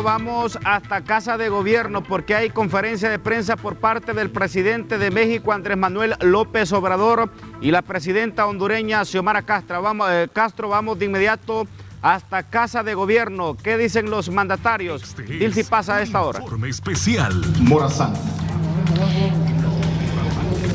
Vamos hasta Casa de Gobierno porque hay conferencia de prensa por parte del presidente de México, Andrés Manuel López Obrador, y la presidenta hondureña, Xiomara Castro. Vamos de inmediato hasta Casa de Gobierno. ¿Qué dicen los mandatarios? Dilcy pasa a esta hora. Informe especial. Morazán.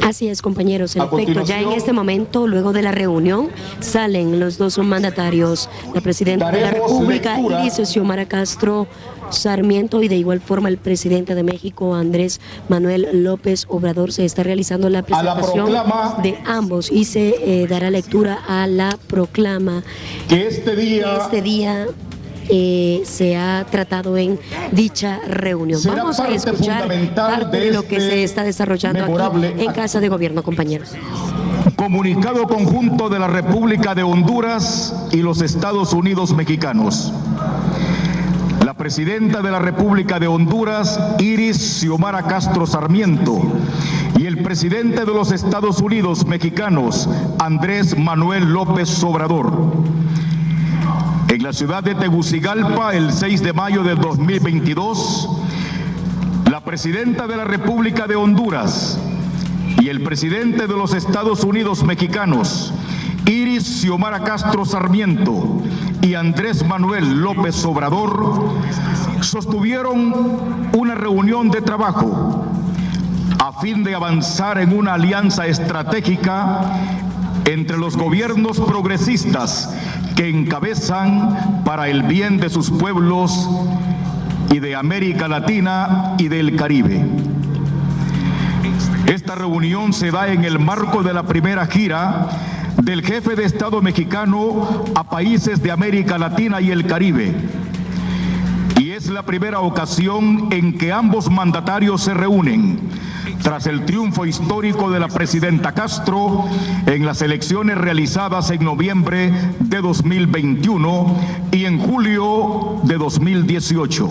Así es, compañeros. En efecto, ya en este momento, luego de la reunión, salen los dos mandatarios, la presidenta de la República, Xiomara Castro Sarmiento, y de igual forma el presidente de México, Andrés Manuel López Obrador. Se está realizando la presentación de ambos y se dará lectura a la proclama que este día se ha tratado en dicha reunión. Vamos a escuchar parte de lo que se está desarrollando aquí en Casa de Gobierno, compañeros. Comunicado conjunto de la República de Honduras y los Estados Unidos mexicanos. La presidenta de la República de Honduras, Xiomara Castro Sarmiento, y el presidente de los Estados Unidos mexicanos, Andrés Manuel López Obrador, en la ciudad de Tegucigalpa, el 6 de mayo del 2022, la presidenta de la República de Honduras y el presidente de los Estados Unidos mexicanos, Xiomara Castro Sarmiento y Andrés Manuel López Obrador, sostuvieron una reunión de trabajo a fin de avanzar en una alianza estratégica entre los gobiernos progresistas que encabezan para el bien de sus pueblos y de América Latina y del Caribe. Esta reunión se da en el marco de la primera gira del jefe de Estado mexicano a países de América Latina y el Caribe, y es la primera ocasión en que ambos mandatarios se reúnen tras el triunfo histórico de la presidenta Castro en las elecciones realizadas en noviembre de 2021 y en julio de 2018.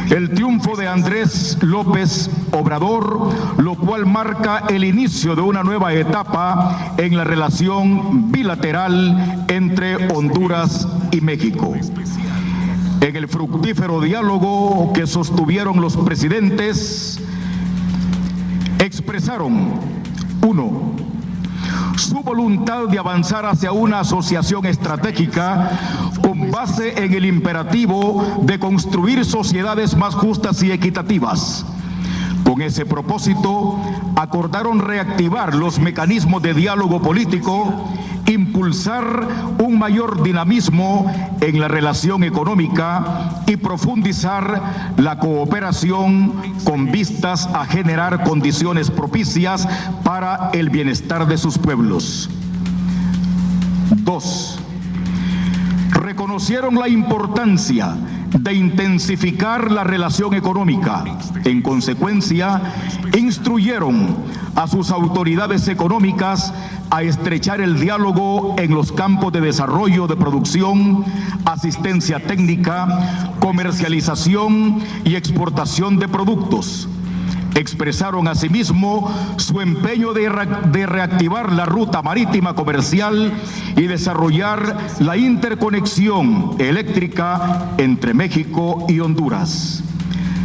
El triunfo de Andrés López Obrador, lo cual marca el inicio de una nueva etapa en la relación bilateral entre Honduras y México. En el fructífero diálogo que sostuvieron los presidentes, expresaron: 1. Su voluntad de avanzar hacia una asociación estratégica con base en el imperativo de construir sociedades más justas y equitativas. Con ese propósito, acordaron reactivar los mecanismos de diálogo político, impulsar un mayor dinamismo en la relación económica y profundizar la cooperación con vistas a generar condiciones propicias para el bienestar de sus pueblos. 2. Reconocieron la importancia de intensificar la relación económica. En consecuencia, instruyeron a sus autoridades económicas a estrechar el diálogo en los campos de desarrollo de producción, asistencia técnica, comercialización y exportación de productos. Expresaron asimismo su empeño de reactivar la ruta marítima comercial y desarrollar la interconexión eléctrica entre México y Honduras.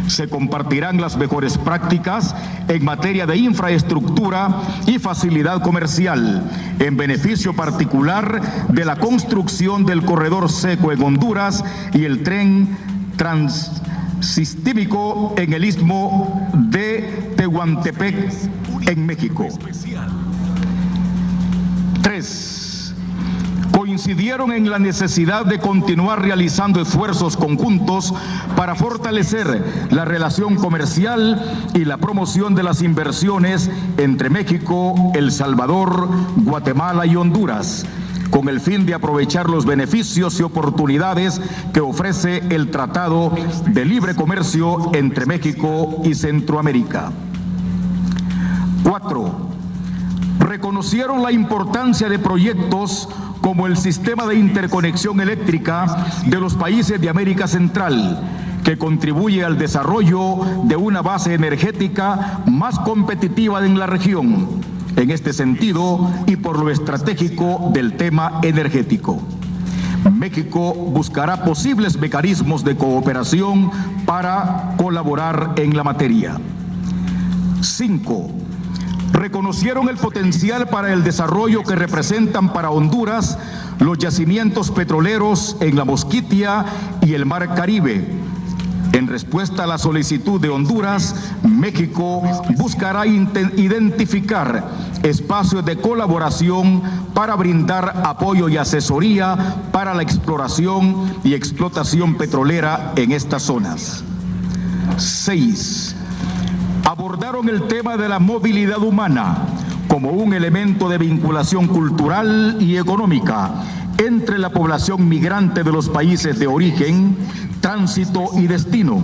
Se compartirán las mejores prácticas en materia de infraestructura y facilidad comercial, en beneficio particular de la construcción del corredor seco en Honduras y el tren transistímico en el istmo de Tehuantepec en México. 3. Coincidieron en la necesidad de continuar realizando esfuerzos conjuntos para fortalecer la relación comercial y la promoción de las inversiones entre México, El Salvador, Guatemala y Honduras, con el fin de aprovechar los beneficios y oportunidades que ofrece el Tratado de Libre Comercio entre México y Centroamérica. 4. Reconocieron la importancia de proyectos como el sistema de interconexión eléctrica de los países de América Central, que contribuye al desarrollo de una base energética más competitiva en la región. En este sentido, y por lo estratégico del tema energético. México buscará posibles mecanismos de cooperación para colaborar en la materia. 5. Reconocieron el potencial para el desarrollo que representan para Honduras los yacimientos petroleros en la Mosquitia y el Mar Caribe. En respuesta a la solicitud de Honduras, México buscará identificar espacios de colaboración para brindar apoyo y asesoría para la exploración y explotación petrolera en estas zonas. 6. Abordaron el tema de la movilidad humana como un elemento de vinculación cultural y económica entre la población migrante de los países de origen, tránsito y destino.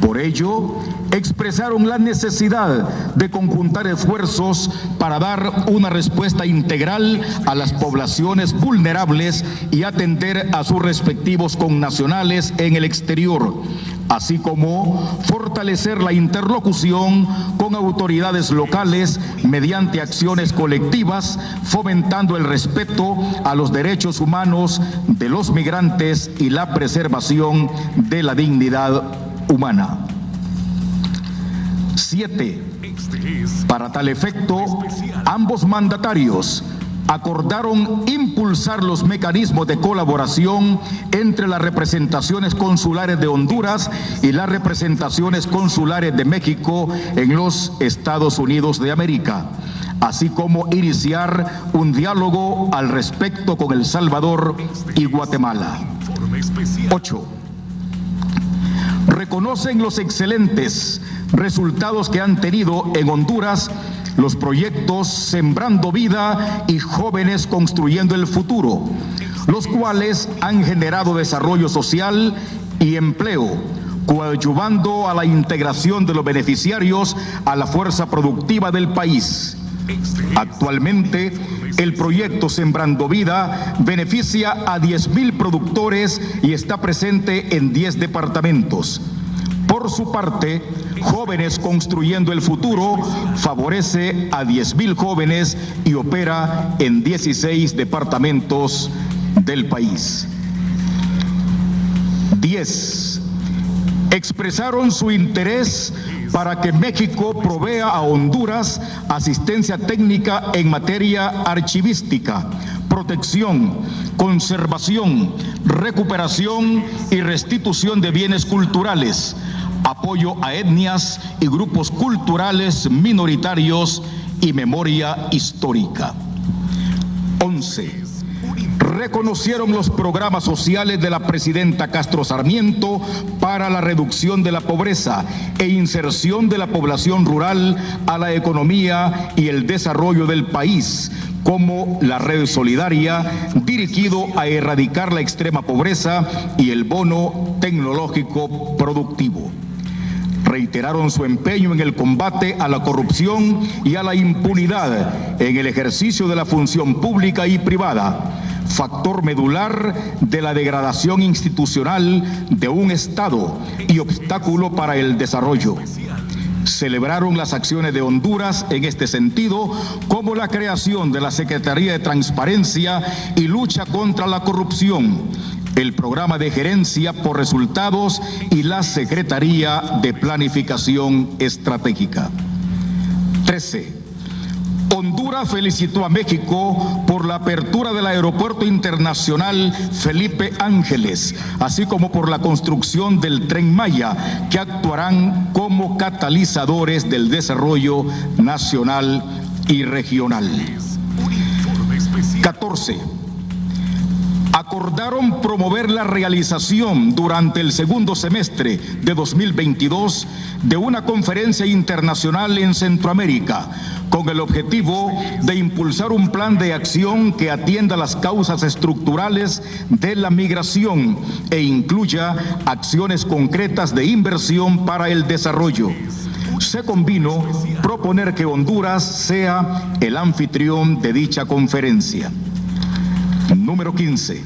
Por ello, expresaron la necesidad de conjuntar esfuerzos para dar una respuesta integral a las poblaciones vulnerables y atender a sus respectivos connacionales en el exterior, así como fortalecer la interlocución con autoridades locales mediante acciones colectivas, fomentando el respeto a los derechos humanos de los migrantes y la preservación de la dignidad humana. 7. Para tal efecto, ambos mandatarios acordaron impulsar los mecanismos de colaboración entre las representaciones consulares de Honduras y las representaciones consulares de México en los Estados Unidos de América, así como iniciar un diálogo al respecto con El Salvador y Guatemala. 8. Reconocen los excelentes resultados que han tenido en Honduras los proyectos Sembrando Vida y Jóvenes Construyendo el Futuro, los cuales han generado desarrollo social y empleo, coadyuvando a la integración de los beneficiarios a la fuerza productiva del país. Actualmente, el proyecto Sembrando Vida beneficia a 10,000 productores y está presente en 10 departamentos. Por su parte, Jóvenes Construyendo el Futuro favorece a 10,000 jóvenes y opera en 16 departamentos del país. 10. Expresaron su interés para que México provea a Honduras asistencia técnica en materia archivística, protección, conservación, recuperación y restitución de bienes culturales, apoyo a etnias y grupos culturales minoritarios y memoria histórica. 11. Reconocieron los programas sociales de la presidenta Castro Sarmiento para la reducción de la pobreza e inserción de la población rural a la economía y el desarrollo del país, como la Red Solidaria, dirigido a erradicar la extrema pobreza, y el Bono Tecnológico Productivo. Reiteraron su empeño en el combate a la corrupción y a la impunidad en el ejercicio de la función pública y privada, factor medular de la degradación institucional de un Estado y obstáculo para el desarrollo. Celebraron las acciones de Honduras en este sentido, como la creación de la Secretaría de Transparencia y Lucha contra la Corrupción, el Programa de Gerencia por Resultados y la Secretaría de Planificación Estratégica. 13. Honduras felicitó a México por la apertura del Aeropuerto Internacional Felipe Ángeles, así como por la construcción del Tren Maya, que actuarán como catalizadores del desarrollo nacional y regional. 14. Acordaron promover la realización durante el segundo semestre de 2022 de una conferencia internacional en Centroamérica, con el objetivo de impulsar un plan de acción que atienda las causas estructurales de la migración e incluya acciones concretas de inversión para el desarrollo. Se convino proponer que Honduras sea el anfitrión de dicha conferencia. Número 15.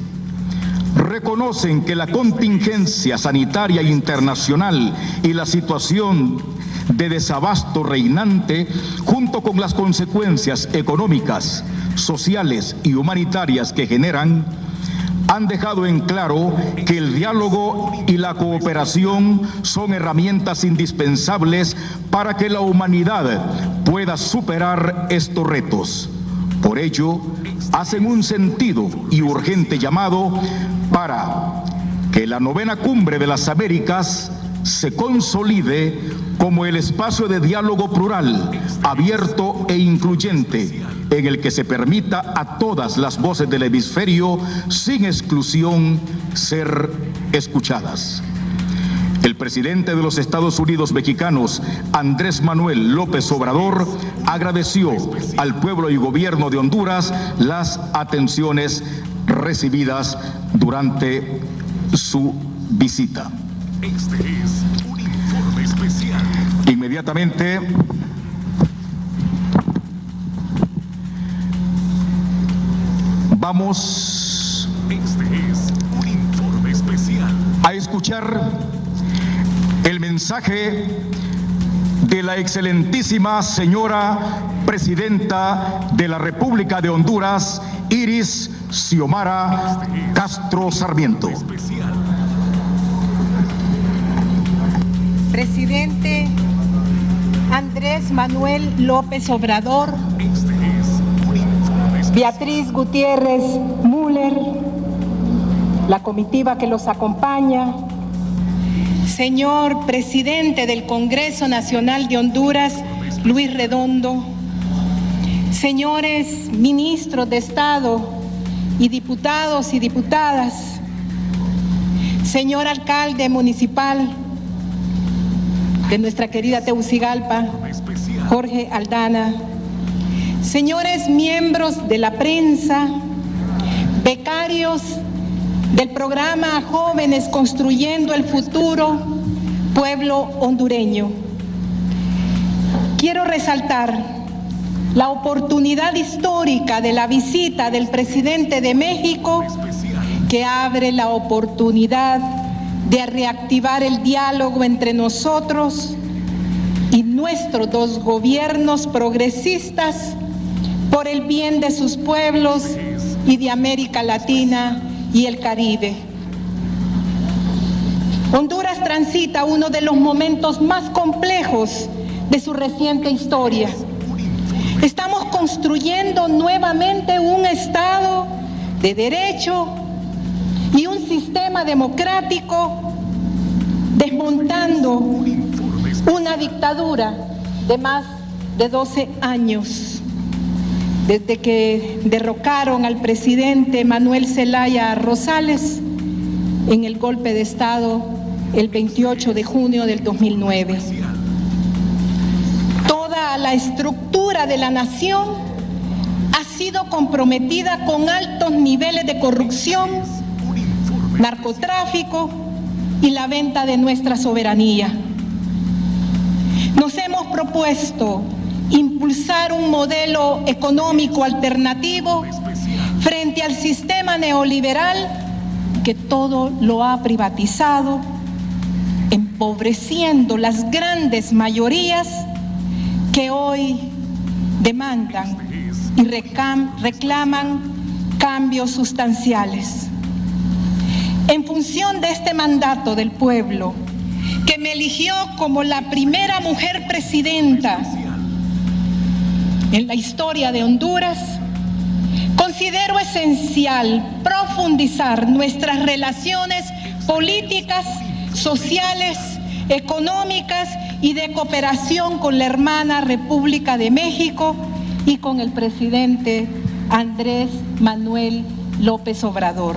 Reconocen que la contingencia sanitaria internacional y la situación de desabasto reinante, junto con las consecuencias económicas, sociales y humanitarias que generan, han dejado en claro que el diálogo y la cooperación son herramientas indispensables para que la humanidad pueda superar estos retos. Por ello, hacen un sentido y urgente llamado para que la 9ª Cumbre de las Américas se consolide como el espacio de diálogo plural, abierto e incluyente, en el que se permita a todas las voces del hemisferio, sin exclusión, ser escuchadas. El presidente de los Estados Unidos mexicanos, Andrés Manuel López Obrador, agradeció al pueblo y gobierno de Honduras las atenciones recibidas durante su visita. Este es un informe especial. Inmediatamente vamos a escuchar el mensaje de la excelentísima señora presidenta de la República de Honduras, Iris Xiomara Castro Sarmiento. Presidente Andrés Manuel López Obrador, Beatriz Gutiérrez Müller, la comitiva que los acompaña, señor presidente del Congreso Nacional de Honduras, Luis Redondo, señores ministros de Estado y diputados y diputadas, señor alcalde municipal de nuestra querida Tegucigalpa, Jorge Aldana, señores miembros de la prensa, becarios del programa Jóvenes Construyendo el Futuro, pueblo hondureño. Quiero resaltar la oportunidad histórica de la visita del presidente de México, que abre la oportunidad de reactivar el diálogo entre nosotros y nuestros dos gobiernos progresistas por el bien de sus pueblos y de América Latina y el Caribe. Honduras transita uno de los momentos más complejos de su reciente historia. Estamos construyendo nuevamente un Estado de derecho y un sistema democrático, desmontando una dictadura de más de 12 años, desde que derrocaron al presidente Manuel Zelaya Rosales en el golpe de Estado el 28 de junio del 2009. Toda la estructura de la nación ha sido comprometida con altos niveles de corrupción, narcotráfico y la venta de nuestra soberanía. Nos hemos propuesto impulsar un modelo económico alternativo frente al sistema neoliberal que todo lo ha privatizado, empobreciendo las grandes mayorías que hoy demandan y reclaman cambios sustanciales. En función de este mandato del pueblo, que me eligió como la primera mujer presidenta en la historia de Honduras, considero esencial profundizar nuestras relaciones políticas, sociales, económicas y de cooperación con la hermana República de México y con el presidente Andrés Manuel López Obrador.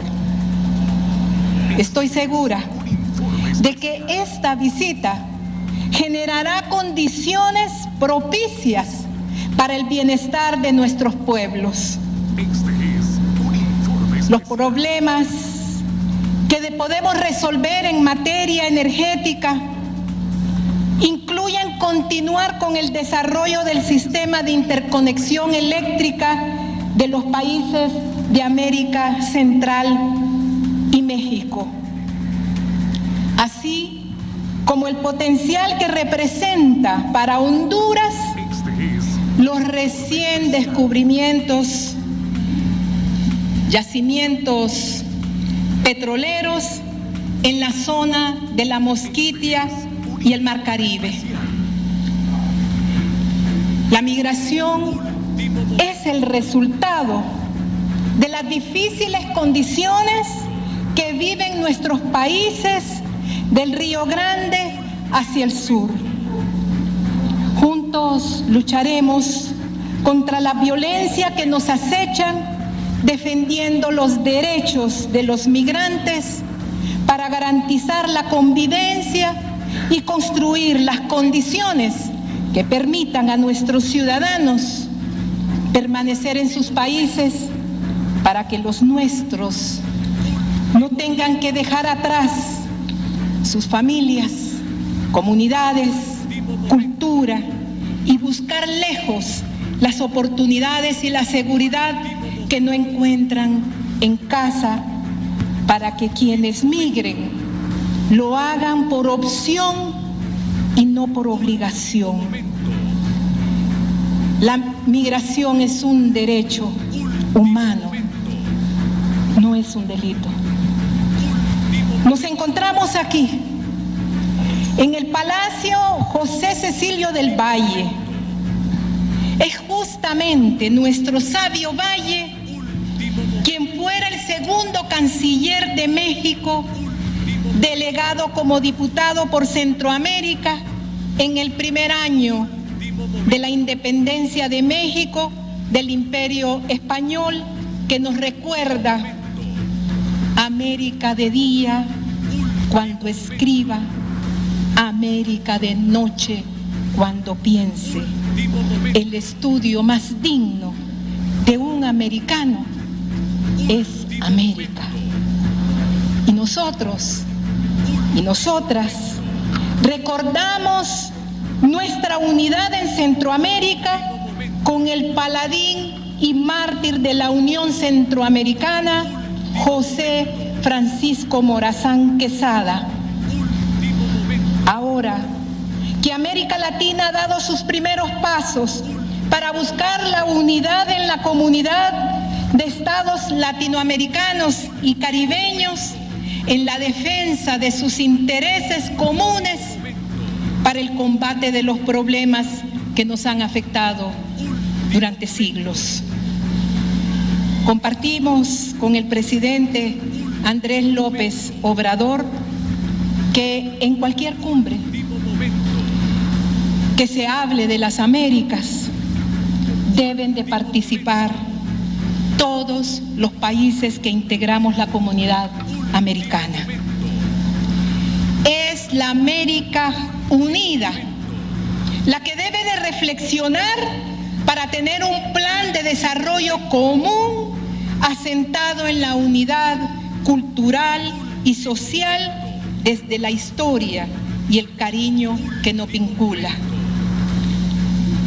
Estoy segura de que esta visita generará condiciones propicias para el bienestar de nuestros pueblos. Los problemas que podemos resolver en materia energética incluyen continuar con el desarrollo del sistema de interconexión eléctrica de los países de América Central y México, así como el potencial que representa para Honduras los recién descubrimientos, yacimientos petroleros en la zona de la Mosquitia y el Mar Caribe. La migración es el resultado de las difíciles condiciones que viven nuestros países del Río Grande hacia el sur. Juntos lucharemos contra la violencia que nos acechan, defendiendo los derechos de los migrantes para garantizar la convivencia y construir las condiciones que permitan a nuestros ciudadanos permanecer en sus países para que los nuestros no tengan que dejar atrás sus familias, comunidades, cultura y buscar lejos las oportunidades y la seguridad que no encuentran en casa, para que quienes migren lo hagan por opción y no por obligación. La migración es un derecho humano, no es un delito. Nos encontramos aquí, en el Palacio José Cecilio del Valle. Es justamente nuestro sabio Valle quien fuera el segundo canciller de México, delegado como diputado por Centroamérica en el primer año de la independencia de México del Imperio Español, que nos recuerda: América de día cuando escriba, América de noche cuando piense. El estudio más digno de un americano es América. Y nosotros y nosotras recordamos nuestra unidad en Centroamérica con el paladín y mártir de la Unión Centroamericana, José Francisco Morazán Quesada. Ahora que América Latina ha dado sus primeros pasos para buscar la unidad en la comunidad de estados latinoamericanos y caribeños en la defensa de sus intereses comunes para el combate de los problemas que nos han afectado durante siglos. Compartimos con el presidente Andrés López Obrador que en cualquier cumbre que se hable de las Américas deben de participar todos los países que integramos la comunidad americana. Es la América unida la que debe de reflexionar para tener un plan de desarrollo común asentado en la unidad cultural y social desde la historia y el cariño que nos vincula.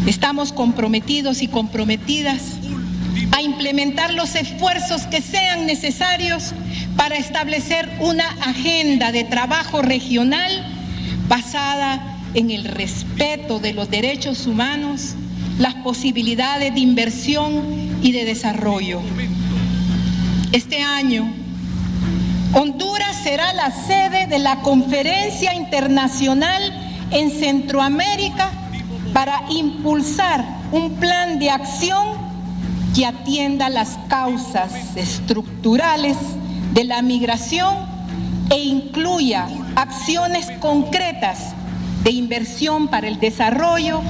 Estamos comprometidos y comprometidas a implementar los esfuerzos que sean necesarios para establecer una agenda de trabajo regional basada en el respeto de los derechos humanos, las posibilidades de inversión y de desarrollo. Este año, Honduras será la sede de la Conferencia Internacional en Centroamérica para impulsar un plan de acción que atienda las causas estructurales de la migración e incluya acciones concretas de inversión para el desarrollo,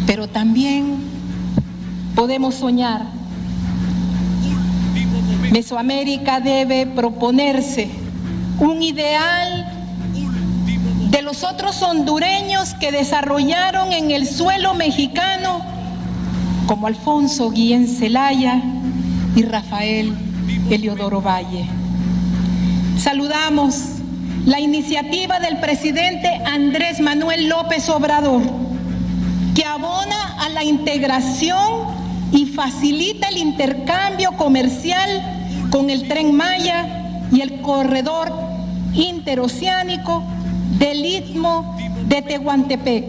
pero también podemos soñar. Mesoamérica debe proponerse un ideal de los otros hondureños que desarrollaron en el suelo mexicano, como Alfonso Guillén Zelaya y Rafael Heliodoro Valle. Saludamos la iniciativa del presidente Andrés Manuel López Obrador, que abona a la integración y facilita el intercambio comercial con el Tren Maya y el corredor interoceánico del Istmo de Tehuantepec,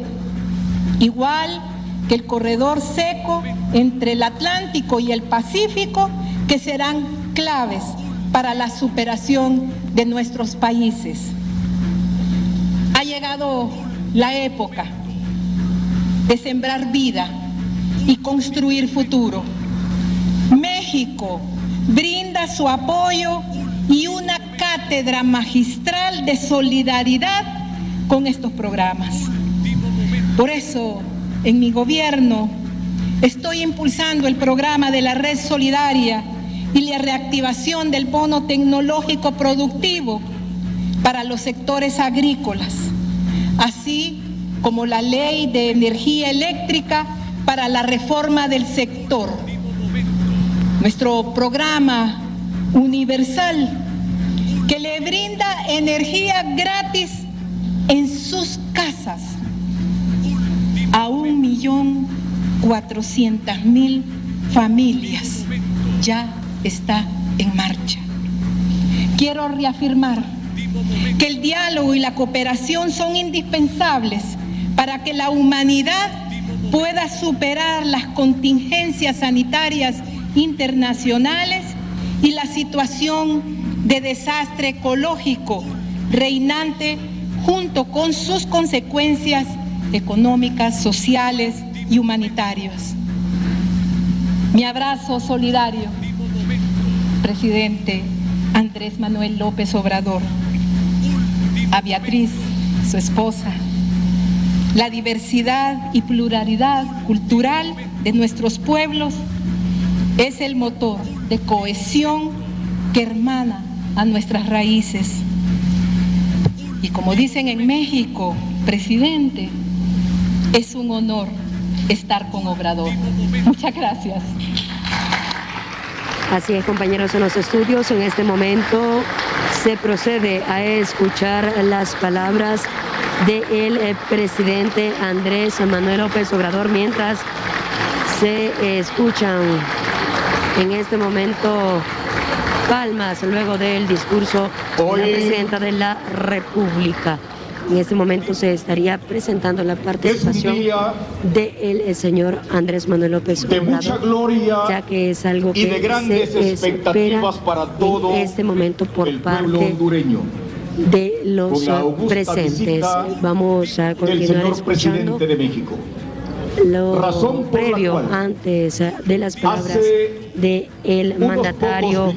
igual que el corredor seco entre el Atlántico y el Pacífico, que serán claves para la superación de nuestros países. Ha llegado la época de sembrar vida y construir futuro. México brinda su apoyo y una cátedra magistral de solidaridad con estos programas. Por eso, en mi gobierno, estoy impulsando el programa de la Red Solidaria y la reactivación del bono tecnológico productivo para los sectores agrícolas, así como la ley de energía eléctrica para la reforma del sector. Nuestro programa universal que le brinda energía gratis en sus casas a 1.400.000 familias ya está en marcha. Quiero reafirmar que el diálogo y la cooperación son indispensables para que la humanidad pueda superar las contingencias sanitarias internacionales y la situación de desastre ecológico reinante junto con sus consecuencias económicas, sociales y humanitarias. Mi abrazo solidario, presidente Andrés Manuel López Obrador, a Beatriz, su esposa. La diversidad y pluralidad cultural de nuestros pueblos es el motor de cohesión que hermana a nuestras raíces. Y como dicen en México, presidente, es un honor estar con Obrador. Muchas gracias. Así es, compañeros, en los estudios, en este momento se procede a escuchar las palabras del presidente Andrés Manuel López Obrador, mientras se escuchan en este momento palmas luego del discurso de la presidenta de la República. En este momento se estaría presentando la participación del señor Andrés Manuel López Obrador, ya que es algo que se espera en este momento por parte de los presentes. Vamos a continuar escuchando lo previo antes de las palabras del mandatario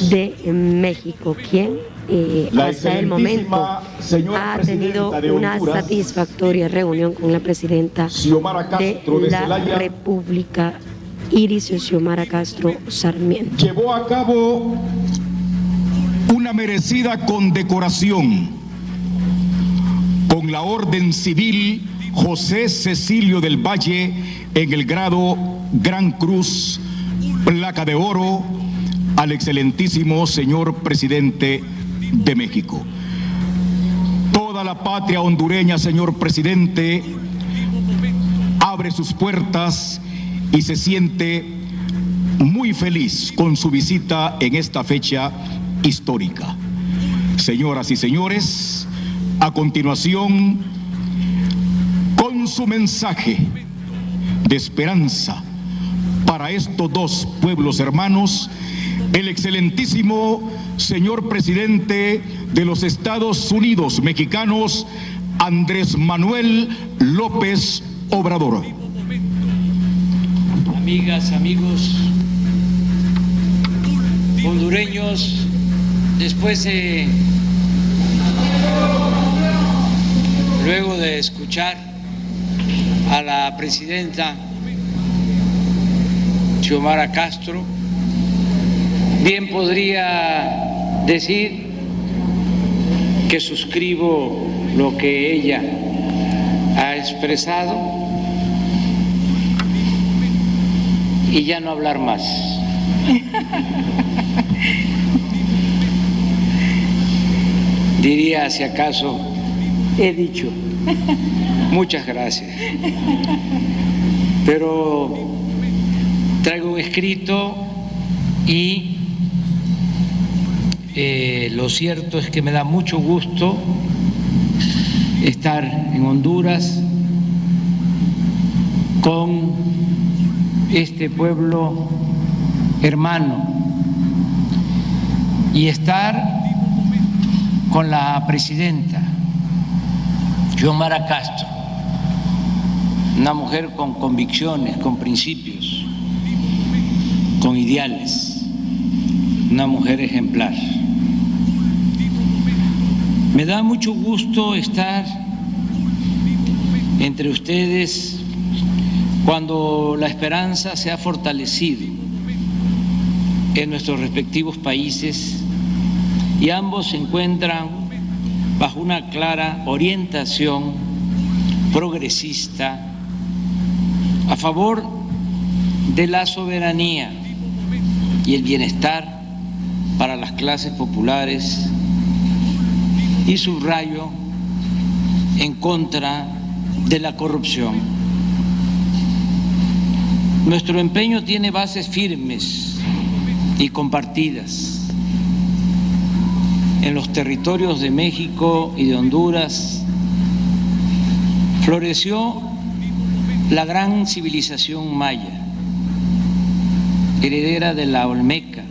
de México, quien hasta el momento ha tenido una satisfactoria reunión con la presidenta de la República, Iris Xiomara Castro Sarmiento. Llevó a cabo una merecida condecoración con la Orden Civil José Cecilio del Valle en el grado Gran Cruz, placa de oro, al excelentísimo señor presidente de México. Toda la patria hondureña, señor presidente, abre sus puertas y se siente muy feliz con su visita en esta fecha histórica. Señoras y señores, a continuación, con su mensaje de esperanza para estos dos pueblos hermanos, el excelentísimo señor presidente de los Estados Unidos mexicanos, Andrés Manuel López Obrador. Amigas, amigos hondureños, luego de escuchar a la presidenta Xiomara Castro, bien podría decir que suscribo lo que ella ha expresado y ya no hablar más. Diría, si acaso, he dicho. Muchas gracias. Pero traigo un escrito y lo cierto es que me da mucho gusto estar en Honduras con este pueblo hermano y estar con la presidenta Xiomara Castro, una mujer con convicciones, con principios, con ideales, una mujer ejemplar. Me da mucho gusto estar entre ustedes cuando la esperanza se ha fortalecido en nuestros respectivos países y ambos se encuentran bajo una clara orientación progresista a favor de la soberanía y el bienestar para las clases populares, y subrayo, en contra de la corrupción. Nuestro empeño tiene bases firmes y compartidas. En los territorios de México y de Honduras floreció la gran civilización maya, heredera de la Olmeca,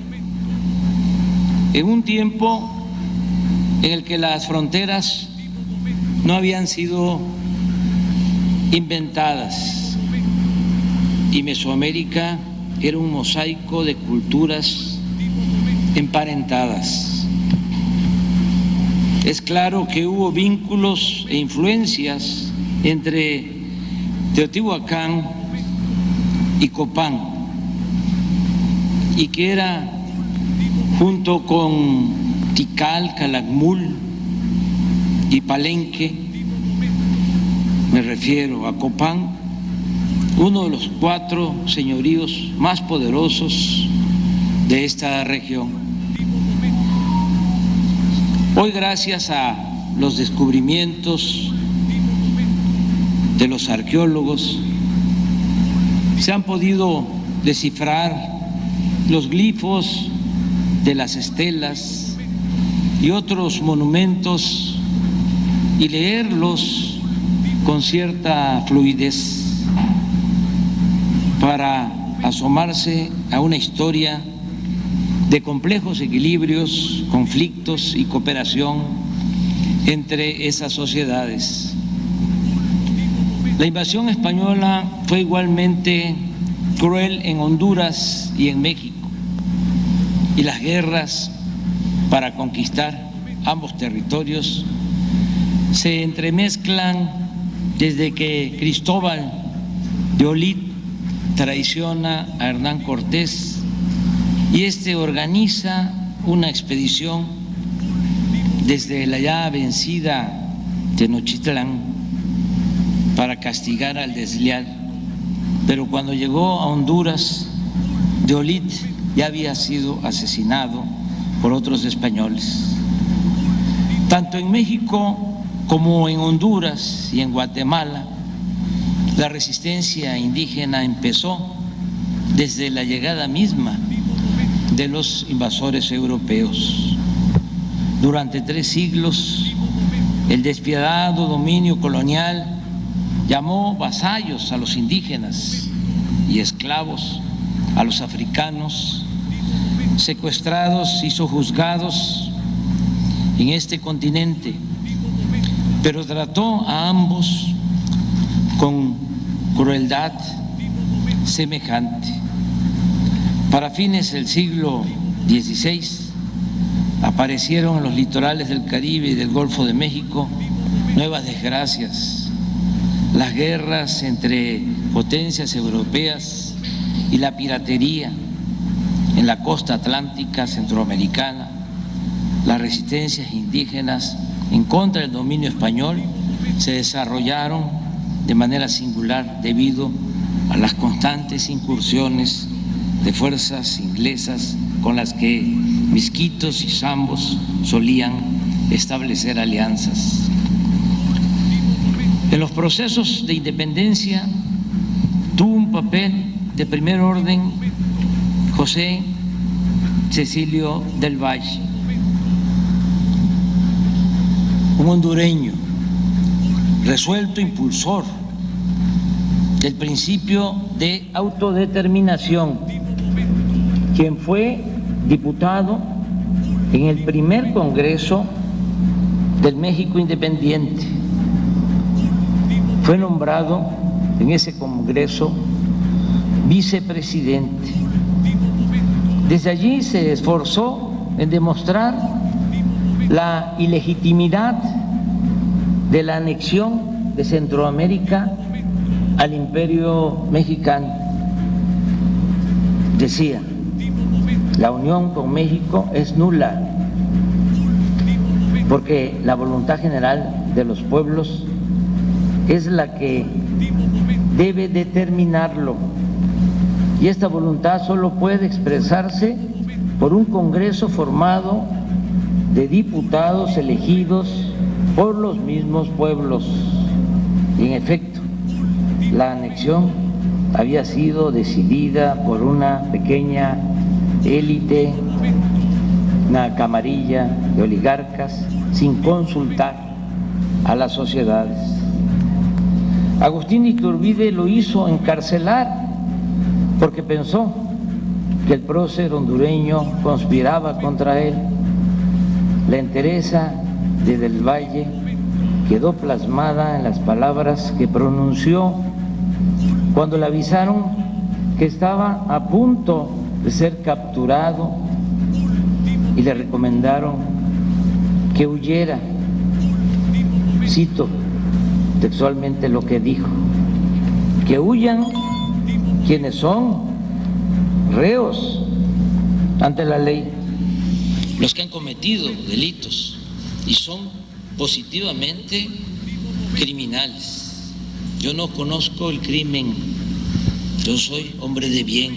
en un tiempo en el que las fronteras no habían sido inventadas y Mesoamérica era un mosaico de culturas emparentadas. Es claro que hubo vínculos e influencias entre Teotihuacán y Copán, y que era, junto con Tikal, Calakmul y Palenque, me refiero a Copán, uno de los 4 señoríos más poderosos de esta región. Hoy, gracias a los descubrimientos de los arqueólogos, se han podido descifrar los glifos de las estelas y otros monumentos y leerlos con cierta fluidez para asomarse a una historia de complejos equilibrios, conflictos y cooperación entre esas sociedades. La invasión española fue igualmente cruel en Honduras y en México, y las guerras para conquistar ambos territorios se entremezclan desde que Cristóbal de Olid traiciona a Hernán Cortés y este organiza una expedición desde la ya vencida Tenochtitlán para castigar al desleal, pero cuando llegó a Honduras, de Olid ya había sido asesinado por otros españoles. Tanto en México como en Honduras y en Guatemala, la resistencia indígena empezó desde la llegada misma de los invasores europeos. Durante 3 siglos, el despiadado dominio colonial llamó vasallos a los indígenas y esclavos a los africanos, secuestrados y sojuzgados en este continente, pero trató a ambos con crueldad semejante. Para fines del siglo XVI aparecieron en los litorales del Caribe y del Golfo de México nuevas desgracias, las guerras entre potencias europeas y la piratería en la costa atlántica centroamericana, las resistencias indígenas en contra del dominio español se desarrollaron de manera singular debido a las constantes incursiones de fuerzas inglesas con las que misquitos y zambos solían establecer alianzas. En los procesos de independencia tuvo un papel de primer orden José Cecilio del Valle, un hondureño resuelto impulsor del principio de autodeterminación, quien fue diputado en el primer Congreso del México Independiente. Fue nombrado en ese Congreso vicepresidente. Desde allí se esforzó en demostrar la ilegitimidad de la anexión de Centroamérica al Imperio Mexicano. Decía, la unión con México es nula, porque la voluntad general de los pueblos es la que debe determinarlo, y esta voluntad solo puede expresarse por un Congreso formado de diputados elegidos por los mismos pueblos. Y en efecto, la anexión había sido decidida por una pequeña élite, una camarilla de oligarcas, sin consultar a las sociedades. Agustín Iturbide lo hizo encarcelar porque pensó que el prócer hondureño conspiraba contra él. La entereza de Del Valle quedó plasmada en las palabras que pronunció cuando le avisaron que estaba a punto de ser capturado y le recomendaron que huyera. Cito textualmente lo que dijo: que huyan quienes son reos ante la ley. Los que han cometido delitos y son positivamente criminales. Yo no conozco el crimen, yo soy hombre de bien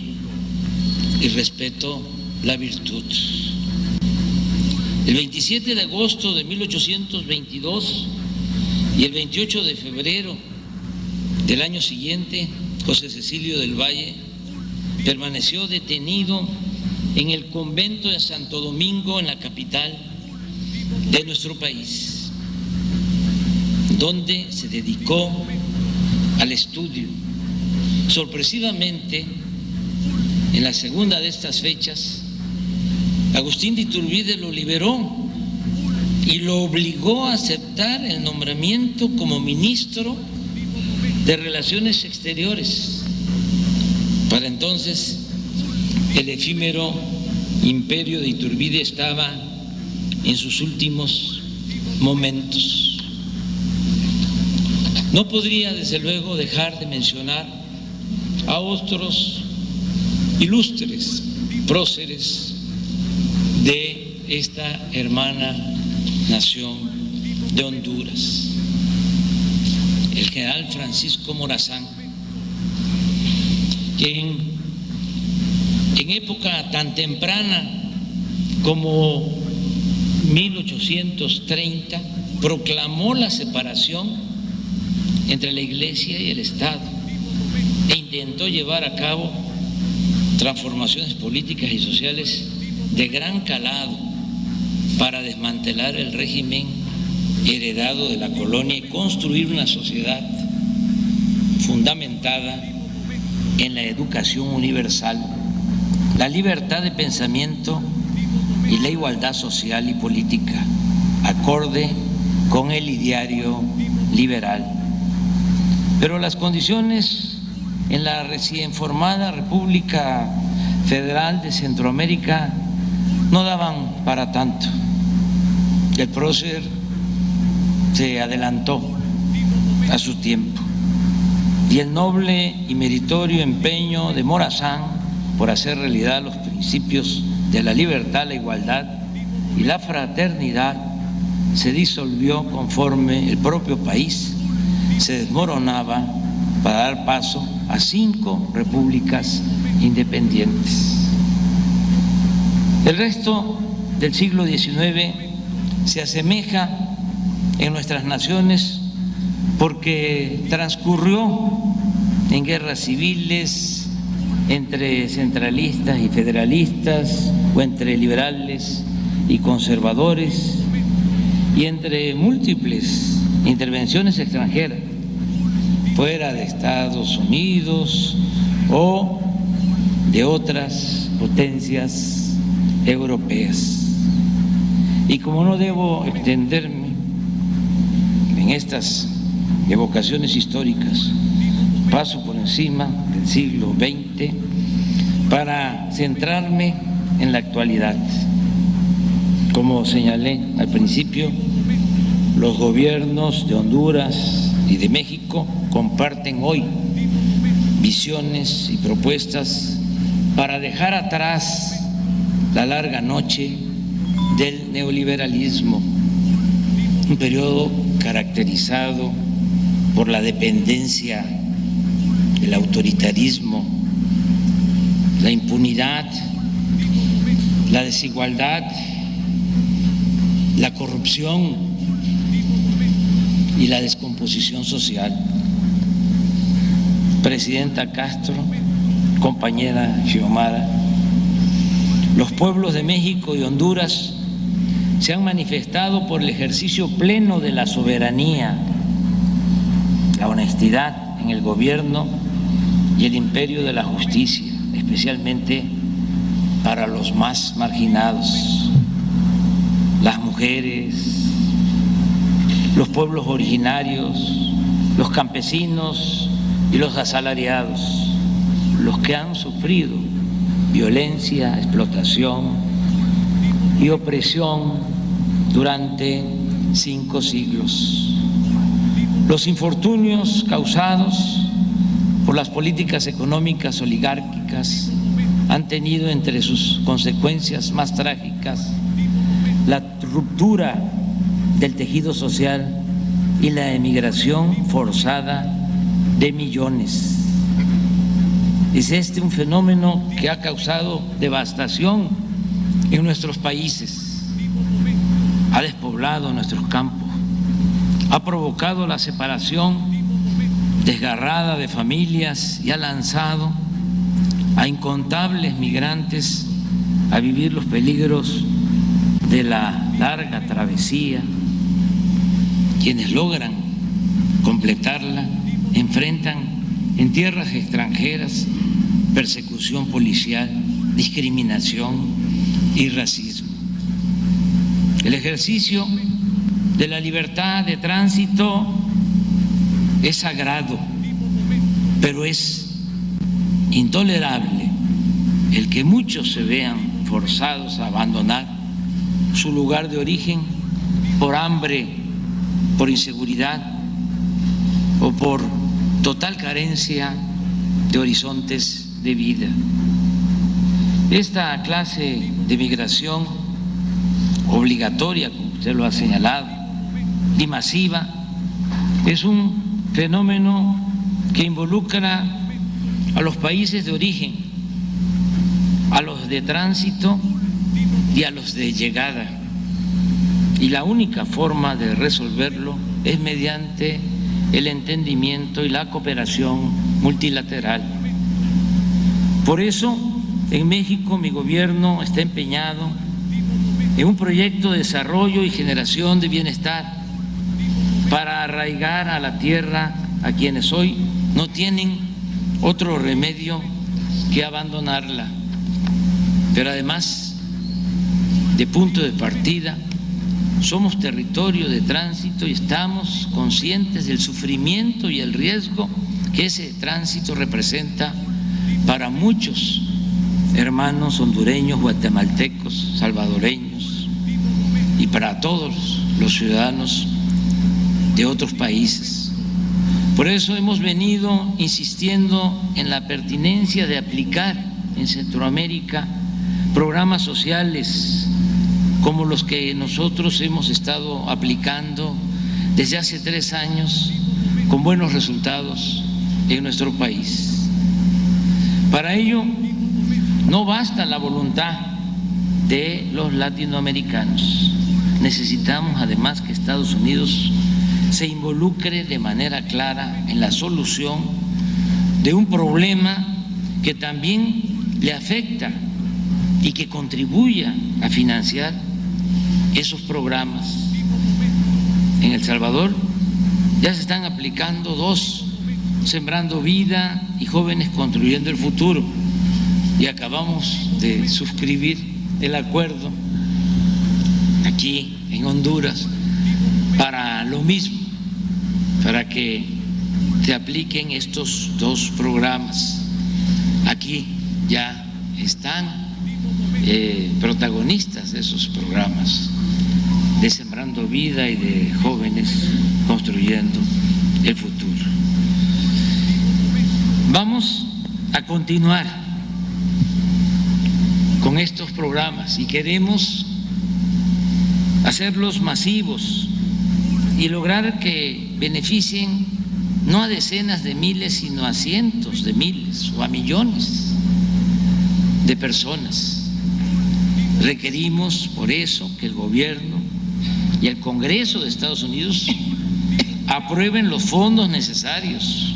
y respeto la virtud. El 27 de agosto de 1822 y el 28 de febrero del año siguiente, José Cecilio del Valle permaneció detenido en el convento de Santo Domingo, en la capital de nuestro país, donde se dedicó al estudio. Sorpresivamente, en la segunda de estas fechas, Agustín de Iturbide lo liberó y lo obligó a aceptar el nombramiento como ministro de Relaciones Exteriores. Para entonces, el efímero imperio de Iturbide estaba en sus últimos momentos. No podría, desde luego, dejar de mencionar a otros ilustres próceres de esta hermana nación de Honduras. El general Francisco Morazán, quien en época tan temprana como 1830 proclamó la separación entre la Iglesia y el Estado e intentó llevar a cabo transformaciones políticas y sociales de gran calado para desmantelar el régimen heredado de la colonia y construir una sociedad fundamentada en la educación universal, la libertad de pensamiento y la igualdad social y política, acorde con el ideario liberal. Pero las condiciones en la recién formada República Federal de Centroamérica no daban para tanto. El prócer se adelantó a su tiempo y el noble y meritorio empeño de Morazán por hacer realidad los principios de la libertad, la igualdad y la fraternidad se disolvió conforme el propio país se desmoronaba para dar paso a 5 repúblicas independientes. El resto del siglo XIX se asemeja en nuestras naciones porque transcurrió en guerras civiles entre centralistas y federalistas, o entre liberales y conservadores, y entre múltiples intervenciones extranjeras, fuera de Estados Unidos o de otras potencias europeas. Y como no debo extenderme en estas evocaciones históricas, paso por encima del siglo XX para centrarme en la actualidad. Como señalé al principio, los gobiernos de Honduras y de México comparten hoy visiones y propuestas para dejar atrás la larga noche del neoliberalismo, un periodo caracterizado por la dependencia, el autoritarismo, la impunidad, la desigualdad, la corrupción y la descomposición social. Presidenta Castro, compañera Xiomara, los pueblos de México y Honduras se han manifestado por el ejercicio pleno de la soberanía, la honestidad en el gobierno y el imperio de la justicia, especialmente para los más marginados, las mujeres, los pueblos originarios, los campesinos y los asalariados, los que han sufrido violencia, explotación y opresión durante 5 siglos. Los infortunios causados por las políticas económicas oligárquicas han tenido entre sus consecuencias más trágicas la ruptura del tejido social y la emigración forzada de millones. Es este un fenómeno que ha causado devastación en nuestros países, ha despoblado nuestros campos, ha provocado la separación desgarrada de familias y ha lanzado a incontables migrantes a vivir los peligros de la larga travesía. Quienes logran completarla enfrentan en tierras extranjeras persecución policial, discriminación y racismo. El ejercicio de la libertad de tránsito es sagrado, pero es intolerable el que muchos se vean forzados a abandonar su lugar de origen por hambre, por inseguridad o por total carencia de horizontes de vida. Esta clase de migración obligatoria, como usted lo ha señalado, y masiva, es un fenómeno que involucra a los países de origen, a los de tránsito y a los de llegada. Y la única forma de resolverlo es mediante el entendimiento y la cooperación multilateral. Por eso, en México, mi gobierno está empeñado en un proyecto de desarrollo y generación de bienestar para arraigar a la tierra a quienes hoy no tienen otro remedio que abandonarla. Pero además de punto de partida, somos territorio de tránsito y estamos conscientes del sufrimiento y el riesgo que ese tránsito representa para muchos hermanos hondureños, guatemaltecos, salvadoreños y para todos los ciudadanos de otros países. Por eso hemos venido insistiendo en la pertinencia de aplicar en Centroamérica programas sociales como los que nosotros hemos estado aplicando desde hace 3 años con buenos resultados en nuestro país. Para ello no basta la voluntad de los latinoamericanos, necesitamos además que Estados Unidos se involucre de manera clara en la solución de un problema que también le afecta y que contribuya a financiar esos programas. En El Salvador ya se están aplicando 2, Sembrando Vida y Jóvenes Construyendo el Futuro, y acabamos de suscribir el acuerdo aquí en Honduras para lo mismo, para que se apliquen estos dos programas. Aquí ya están protagonistas de esos programas, de Sembrando Vida y de Jóvenes Construyendo el Futuro. Vamos a continuar con estos programas y queremos hacerlos masivos y lograr que beneficien no a decenas de miles, sino a cientos de miles o a millones de personas. Requerimos por eso que el gobierno y el Congreso de Estados Unidos aprueben los fondos necesarios.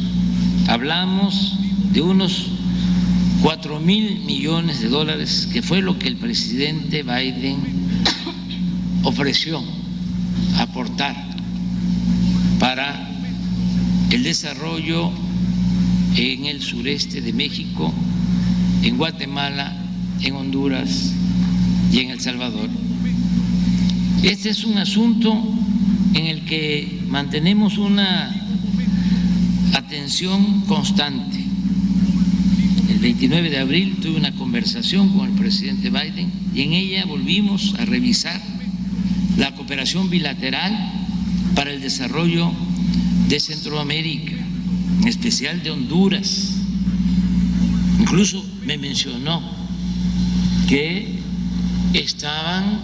Hablamos de unos 4,000 millones de dólares, que fue lo que el presidente Biden ofreció aportar para el desarrollo en el sureste de México, en Guatemala, en Honduras y en El Salvador. Este es un asunto en el que mantenemos una atención constante. El 29 de abril tuve una conversación con el presidente Biden y en ella volvimos a revisar la cooperación bilateral para el desarrollo de Centroamérica, en especial de Honduras. Incluso me mencionó que estaban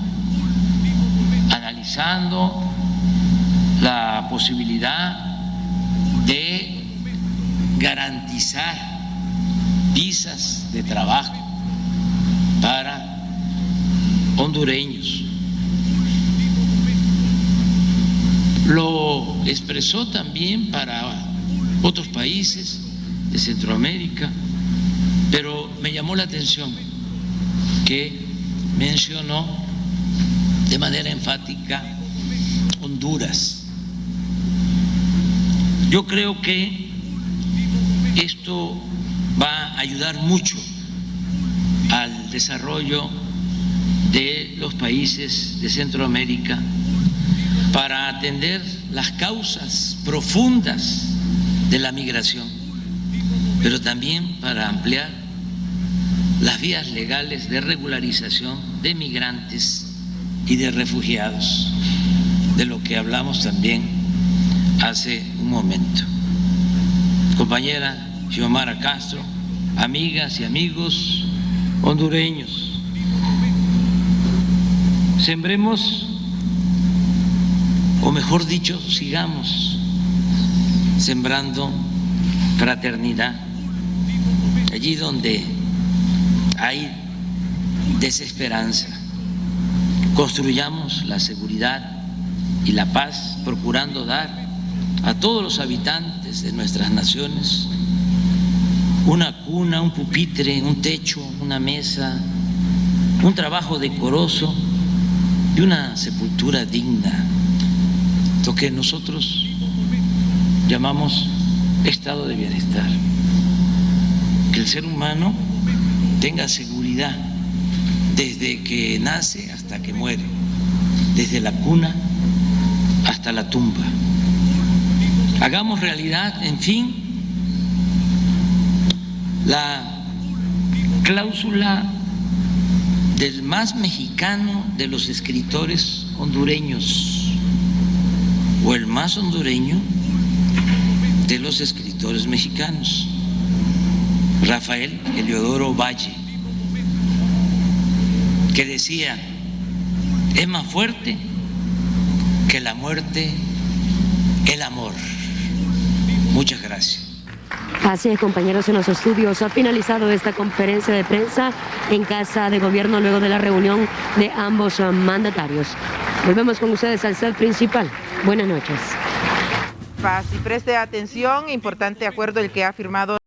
analizando la posibilidad de garantizar visas de trabajo para hondureños. Lo expresó también para otros países de Centroamérica, pero me llamó la atención que mencionó de manera enfática Honduras. Yo creo que esto va a ayudar mucho al desarrollo de los países de Centroamérica para atender las causas profundas de la migración, pero también para ampliar las vías legales de regularización de migrantes y de refugiados, de lo que hablamos también hace un momento. Compañera Xiomara Castro, amigas y amigos hondureños, sembremos, o mejor dicho, sigamos sembrando fraternidad. Allí donde hay desesperanza, construyamos la seguridad y la paz, procurando dar a todos los habitantes de nuestras naciones una cuna, un pupitre, un techo, una mesa, un trabajo decoroso y una sepultura digna, lo que nosotros llamamos estado de bienestar. Que el ser humano tenga seguridad desde que nace hasta que muere, desde la cuna hasta la tumba. Hagamos realidad, en fin, la cláusula del más mexicano de los escritores hondureños, o el más hondureño de los escritores mexicanos, Rafael Heliodoro Valle, que decía: es más fuerte que la muerte el amor. Muchas gracias. Así es, compañeros, en los estudios ha finalizado esta conferencia de prensa en Casa de Gobierno luego de la reunión de ambos mandatarios. Volvemos con ustedes al set principal. Buenas noches. Paz y preste atención, importante acuerdo el que ha firmado